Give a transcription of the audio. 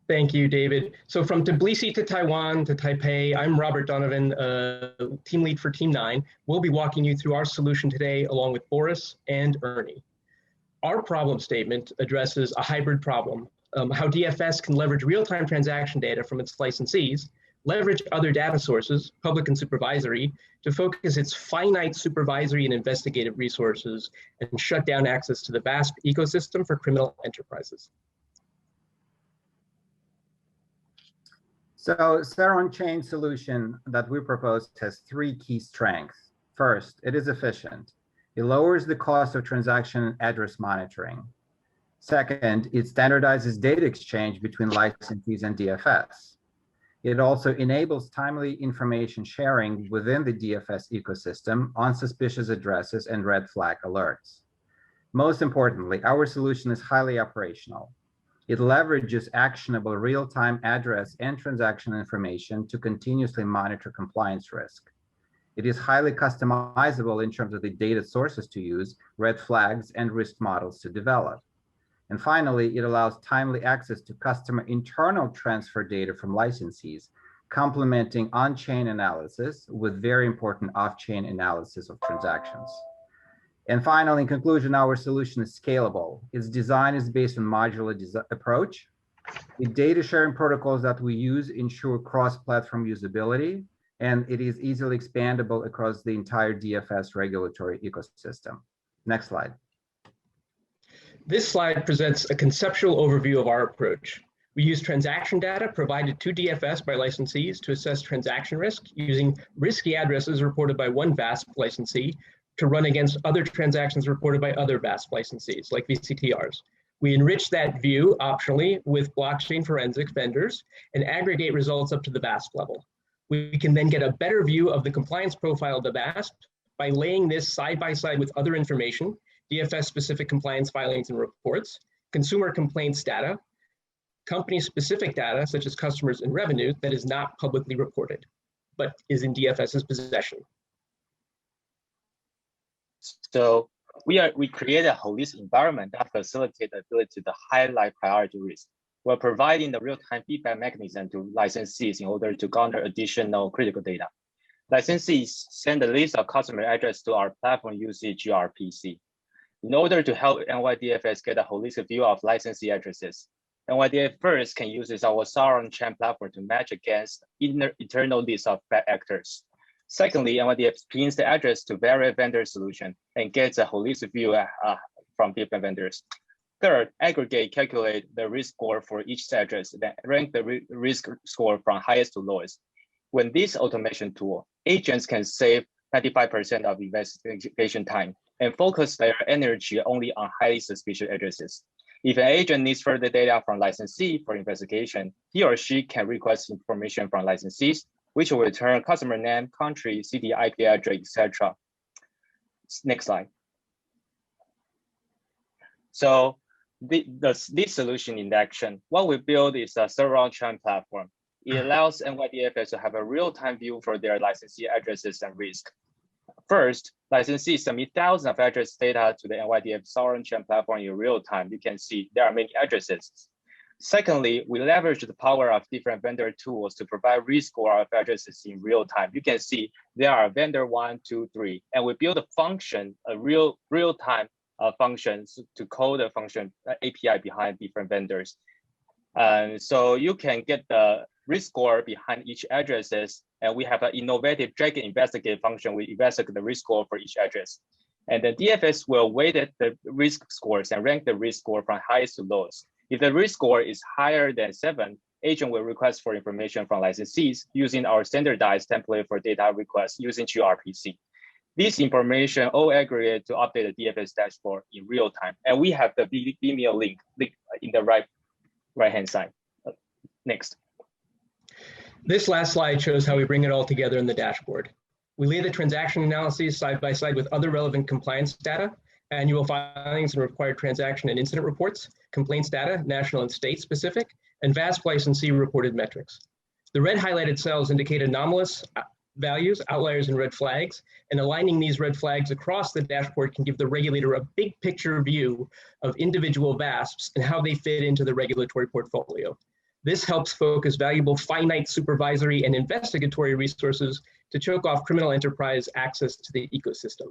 Thank you, David. So from Tbilisi to Taiwan to Taipei, I'm Robert Donovan, team lead for Team 9. We'll be walking you through our solution today along with Boris and Ernie. Our problem statement addresses a hybrid problem, how DFS can leverage real-time transaction data from its licensees, leverage other data sources, public and supervisory, to focus its finite supervisory and investigative resources and shut down access to the VASP ecosystem for criminal enterprises. So Sarah on-chain solution that we proposed has three key strengths. First, it is efficient. It lowers the cost of transaction address monitoring. Second, it standardizes data exchange between licensees and DFS. It also enables timely information sharing within the DFS ecosystem on suspicious addresses and red flag alerts. Most importantly, our solution is highly operational. It leverages actionable real-time address and transaction information to continuously monitor compliance risk. It is highly customizable in terms of the data sources to use, red flags, and risk models to develop. And finally, it allows timely access to customer internal transfer data from licensees, complementing on-chain analysis with very important off-chain analysis of transactions. And finally, in conclusion, our solution is scalable. Its design is based on modular approach. The data sharing protocols that we use ensure cross-platform usability, and it is easily expandable across the entire DFS regulatory ecosystem. Next slide. This slide presents a conceptual overview of our approach. We use transaction data provided to DFS by licensees to assess transaction risk using risky addresses reported by one VASP licensee to run against other transactions reported by other VASP licensees, like VCTRs. We enrich that view optionally with blockchain forensics vendors and aggregate results up to the VASP level. We can then get a better view of the compliance profile of the VASP by laying this side by side with other information, DFS-specific compliance filings and reports, consumer complaints data, company-specific data, such as customers and revenue, that is not publicly reported, but is in DFS's possession. So we create a holistic environment that facilitates the ability to highlight priority risk. We're providing the real-time feedback mechanism to licensees in order to garner additional critical data. Licensees send a list of customer addresses to our platform using gRPC. In order to help NYDFS get a holistic view of licensee addresses, NYDFS can use our Sauron on-chain platform to match against internal lists of bad actors. Secondly, NYDFS pins the address to various vendor solutions and gets a holistic view from different vendors. Third, aggregate, calculate the risk score for each address, then rank the risk score from highest to lowest. When this automation tool, agents can save 95% of investigation time and focus their energy only on highly suspicious addresses. If an agent needs further data from licensee for investigation, he or she can request information from licensees, which will return customer name, country, city, IP address, etc. Next slide. So this solution in action, what we build is a server on-chain platform. It allows NYDFS to have a real-time view for their licensee addresses and risk. First, licensees submit thousands of address data to the NYDFS on-chain platform in real time. You can see there are many addresses. Secondly, we leverage the power of different vendor tools to provide risk score of addresses in real time. You can see there are vendor 1, 2, 3, and we build a function, a real-time functions to call the function API behind different vendors. So you can get the risk score behind each addresses, and we have an innovative drag and investigate function. We investigate the risk score for each address. And the DFS will weight the risk scores and rank the risk score from highest to lowest. If the risk score is higher than 7, agent will request for information from licensees using our standardized template for data requests using gRPC. This information all aggregate to update the DFS dashboard in real time. And we have the Vimeo link in the right-hand side. Next. This last slide shows how we bring it all together in the dashboard. We lay the transaction analyses side by side with other relevant compliance data, annual filings and required transaction and incident reports, complaints data, national and state specific, and VASP licensee reported metrics. The red highlighted cells indicate anomalous values, outliers, and red flags, and aligning these red flags across the dashboard can give the regulator a big picture view of individual VASPs and how they fit into the regulatory portfolio. This helps focus valuable finite supervisory and investigatory resources to choke off criminal enterprise access to the ecosystem.